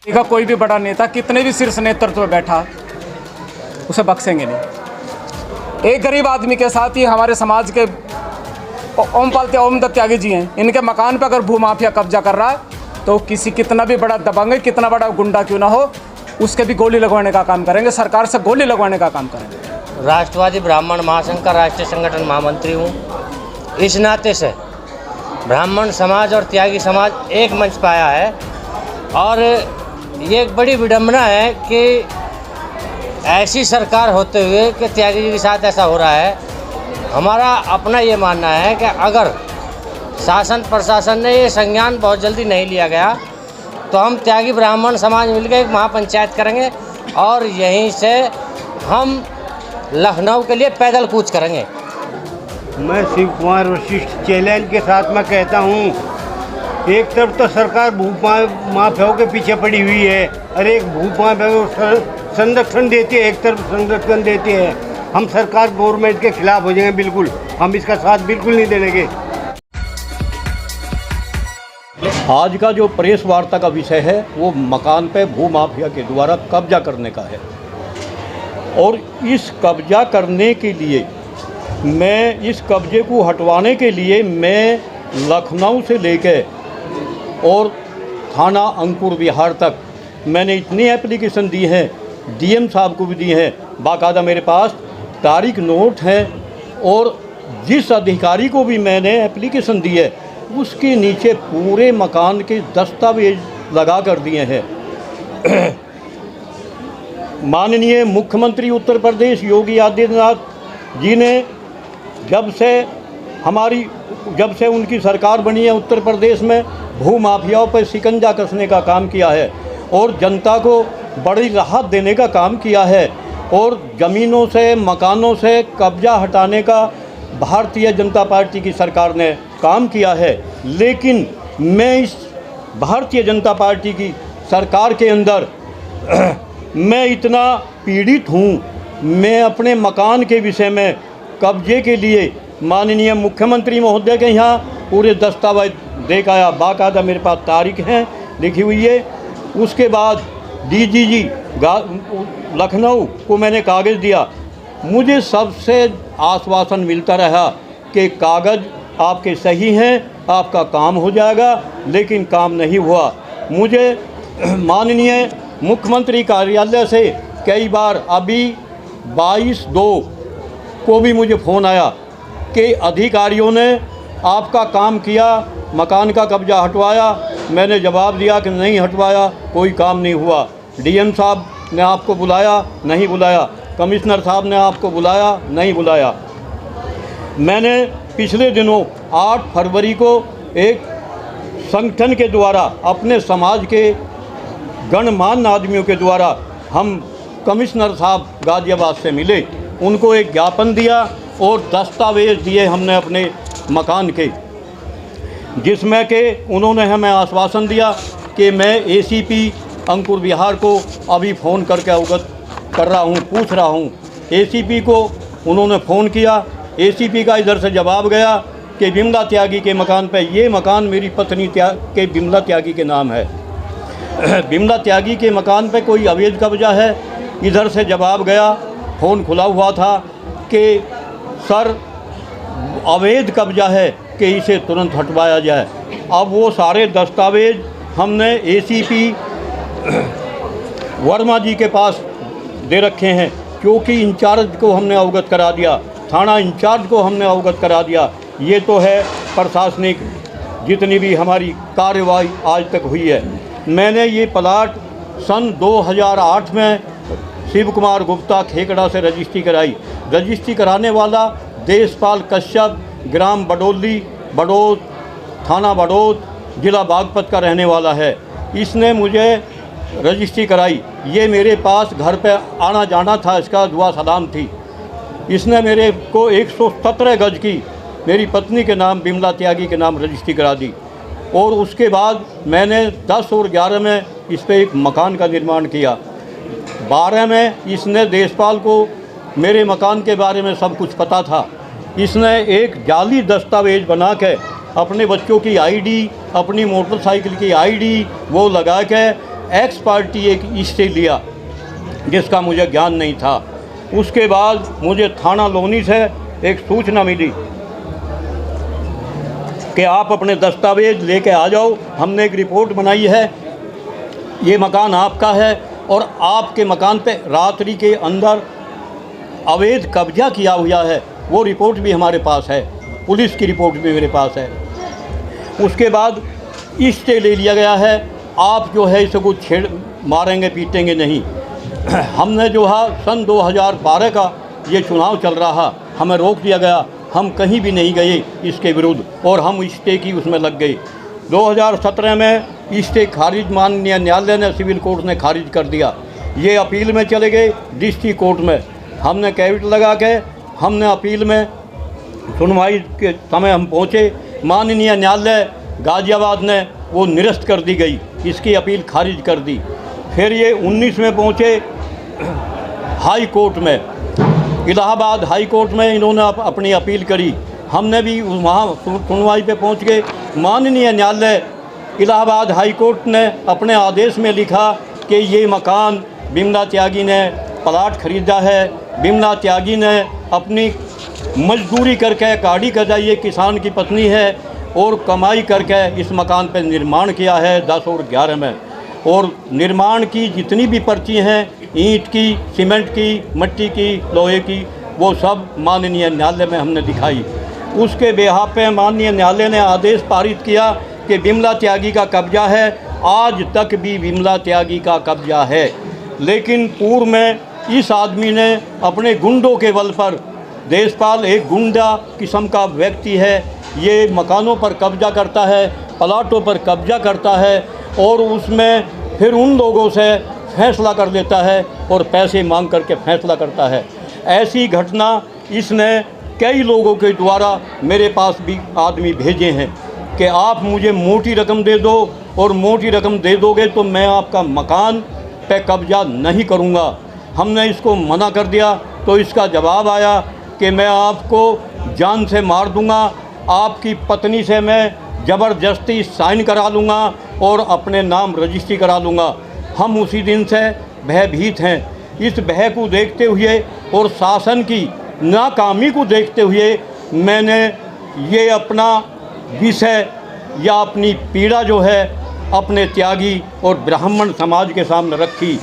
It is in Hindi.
का कोई भी बड़ा नेता कितने भी शीर्ष नेतृत्व में बैठा उसे बख्शेंगे नहीं। एक गरीब आदमी के साथ ही हमारे समाज के ओम दत्त त्यागी जी हैं, इनके मकान पर अगर भूमाफिया कब्जा कर रहा है तो किसी कितना भी बड़ा दबंग, कितना बड़ा गुंडा क्यों ना हो, उसके भी गोली लगवाने का काम करेंगे, सरकार से गोली लगवाने का काम करेंगे। राष्ट्रवादी ब्राह्मण महासंघ का राष्ट्रीय संगठन महामंत्री हूँ। इस नाते से ब्राह्मण समाज और त्यागी समाज एक मंच पाया है और ये एक बड़ी विडंबना है कि ऐसी सरकार होते हुए कि त्यागी जी के साथ ऐसा हो रहा है। हमारा अपना ये मानना है कि अगर शासन प्रशासन ने ये संज्ञान बहुत जल्दी नहीं लिया गया तो हम त्यागी ब्राह्मण समाज मिलकर एक महापंचायत करेंगे और यहीं से हम लखनऊ के लिए पैदल कूच करेंगे। मैं शिव कुमार वशिष्ठ चैलेंज के साथ मैं कहता हूँ, एक तरफ तो सरकार भूमाफियाओं के पीछे पड़ी हुई है और एक भूमाफियाओं को संरक्षण देती है, एक तरफ संरक्षण देती है। हम सरकार गवर्नमेंट के खिलाफ हो जाएंगे, बिल्कुल हम इसका साथ बिल्कुल नहीं देंगे। आज का जो प्रेस वार्ता का विषय है वो मकान पे भूमाफिया के द्वारा कब्जा करने का है और इस कब्जा करने के लिए इस कब्जे को हटवाने के लिए मैं लखनऊ से लेकर और थाना अंकुर विहार तक मैंने इतनी एप्लीकेशन दी हैं, डीएम साहब को भी दी हैं, बाकायदा मेरे पास तारीख नोट है और जिस अधिकारी को भी मैंने एप्लीकेशन दी है उसके नीचे पूरे मकान के दस्तावेज लगा कर दिए हैं। माननीय मुख्यमंत्री उत्तर प्रदेश योगी आदित्यनाथ जी ने जब से उनकी सरकार बनी है उत्तर प्रदेश में भूमाफियाओं पर शिकंजा कसने का काम किया है और जनता को बड़ी राहत देने का काम किया है और ज़मीनों से मकानों से कब्जा हटाने का भारतीय जनता पार्टी की सरकार ने काम किया है। लेकिन मैं इस भारतीय जनता पार्टी की सरकार के अंदर मैं इतना पीड़ित हूँ। मैं अपने मकान के विषय में कब्जे के लिए माननीय मुख्यमंत्री महोदय के यहाँ पूरे दस्तावेज देख आया, बाकायदा मेरे पास तारीख है लिखी हुई है। उसके बाद डीजीजी लखनऊ को मैंने कागज़ दिया, मुझे सबसे आश्वासन मिलता रहा कि कागज़ आपके सही हैं, आपका काम हो जाएगा, लेकिन काम नहीं हुआ। मुझे माननीय मुख्यमंत्री कार्यालय से कई बार अभी 22/2 को भी मुझे फ़ोन आया कि अधिकारियों ने आपका काम किया, मकान का कब्जा हटवाया। मैंने जवाब दिया कि नहीं हटवाया, कोई काम नहीं हुआ। डीएम साहब ने आपको बुलाया, नहीं बुलाया। कमिश्नर साहब ने आपको बुलाया, नहीं बुलाया। मैंने पिछले दिनों 8 फरवरी को एक संगठन के द्वारा अपने समाज के गणमान्य आदमियों के द्वारा हम कमिश्नर साहब गाजियाबाद से मिले, उनको एक ज्ञापन दिया और दस्तावेज दिए हमने अपने मकान के, जिसमें कि उन्होंने हमें आश्वासन दिया कि मैं एसीपी अंकुर विहार को अभी फ़ोन करके अवगत कर रहा हूँ, पूछ रहा हूँ। एसीपी को उन्होंने फ़ोन किया, एसीपी का इधर से जवाब गया कि बिमला त्यागी के मकान पे, ये मकान मेरी पत्नी के बिमला त्यागी के नाम है, बिमला त्यागी के मकान पे कोई अवैध कब्जा है। इधर से जवाब गया, फ़ोन खुला हुआ था कि सर अवैध कब्जा है कि इसे तुरंत हटवाया जाए। अब वो सारे दस्तावेज हमने एसीपी वर्मा जी के पास दे रखे हैं, क्योंकि इंचार्ज को हमने अवगत करा दिया, थाना इंचार्ज को हमने अवगत करा दिया। ये तो है प्रशासनिक जितनी भी हमारी कार्यवाही आज तक हुई है। मैंने ये प्लाट सन 2008 में शिव कुमार गुप्ता खेकड़ा से रजिस्ट्री कराई। रजिस्ट्री कराने वाला देशपाल कश्यप, ग्राम बडोली, बड़ौद, थाना बड़ौद, ज़िला बागपत का रहने वाला है। इसने मुझे रजिस्ट्री कराई। ये मेरे पास घर पे आना जाना था, इसका दुआ सलाम थी। इसने मेरे को 117 गज की मेरी पत्नी के नाम बिमला त्यागी के नाम रजिस्ट्री करा दी और उसके बाद मैंने 10 और 11 में इस पर एक मकान का निर्माण किया। 12 में इसने देशपाल को मेरे मकान के बारे में सब कुछ पता था। इसने एक जाली दस्तावेज बना के अपने बच्चों की आईडी, अपनी मोटरसाइकिल की आईडी वो लगा के एक्स पार्टी एक स्टे लिया जिसका मुझे ज्ञान नहीं था। उसके बाद मुझे थाना लोनी से एक सूचना मिली कि आप अपने दस्तावेज लेके आ जाओ, हमने एक रिपोर्ट बनाई है, ये मकान आपका है और आपके मकान पे रात्रि के अंदर अवैध कब्जा किया हुआ है। वो रिपोर्ट भी हमारे पास है, पुलिस की रिपोर्ट भी मेरे पास है। उसके बाद स्टे ले लिया गया है, आप जो है इसको छेड़ मारेंगे पीटेंगे नहीं। हमने जो है सन 2012 का ये चुनाव चल रहा, हमें रोक दिया गया, हम कहीं भी नहीं गए इसके विरुद्ध और हम स्टे की उसमें लग गए। 2017 में स्टे खारिज माननीय न्यायालय ने, सिविल कोर्ट ने खारिज कर दिया। ये अपील में चले गए डिस्ट्रिक्ट कोर्ट में, हमने कैविट लगा के हमने अपील में सुनवाई के समय हम पहुँचे, माननीय न्यायालय गाज़ियाबाद ने वो निरस्त कर दी गई, इसकी अपील खारिज कर दी। फिर ये 19 में पहुँचे हाई कोर्ट में, इलाहाबाद हाई कोर्ट में इन्होंने अपनी अपील करी, हमने भी वहाँ सुनवाई पे पहुँच गए। माननीय न्यायालय इलाहाबाद हाई कोर्ट ने अपने आदेश में लिखा कि ये मकान बिमला त्यागी ने प्लाट खरीदा है, बिमला त्यागी ने अपनी मजदूरी करके, काड़ी कदाई ये किसान की पत्नी है और कमाई करके इस मकान पर निर्माण किया है 10 और 11 में। और निर्माण की जितनी भी पर्ची हैं, ईंट की, सीमेंट की, मिट्टी की, लोहे की, वो सब माननीय न्यायालय में हमने दिखाई। उसके बेहाफ पे माननीय न्यायालय ने आदेश पारित किया कि बिमला त्यागी का कब्जा है, आज तक भी बिमला त्यागी का कब्जा है। लेकिन पूर्व में इस आदमी ने अपने गुंडों के बल पर, देशपाल एक गुंडा किस्म का व्यक्ति है, ये मकानों पर कब्जा करता है, प्लाटों पर कब्जा करता है और उसमें फिर उन लोगों से फैसला कर लेता है और पैसे मांग करके फैसला करता है। ऐसी घटना इसने कई लोगों के द्वारा मेरे पास भी आदमी भेजे हैं कि आप मुझे मोटी रकम दे दो और मोटी रकम दे दोगे तो मैं आपका मकान पे कब्जा नहीं करूँगा। हमने इसको मना कर दिया तो इसका जवाब आया कि मैं आपको जान से मार दूँगा, आपकी पत्नी से मैं ज़बरदस्ती साइन करा लूँगा और अपने नाम रजिस्ट्री करा लूँगा। हम उसी दिन से भयभीत हैं। इस भय को देखते हुए और शासन की नाकामी को देखते हुए मैंने ये अपना विषय या अपनी पीड़ा जो है अपने त्यागी और ब्राह्मण समाज के सामने रखी।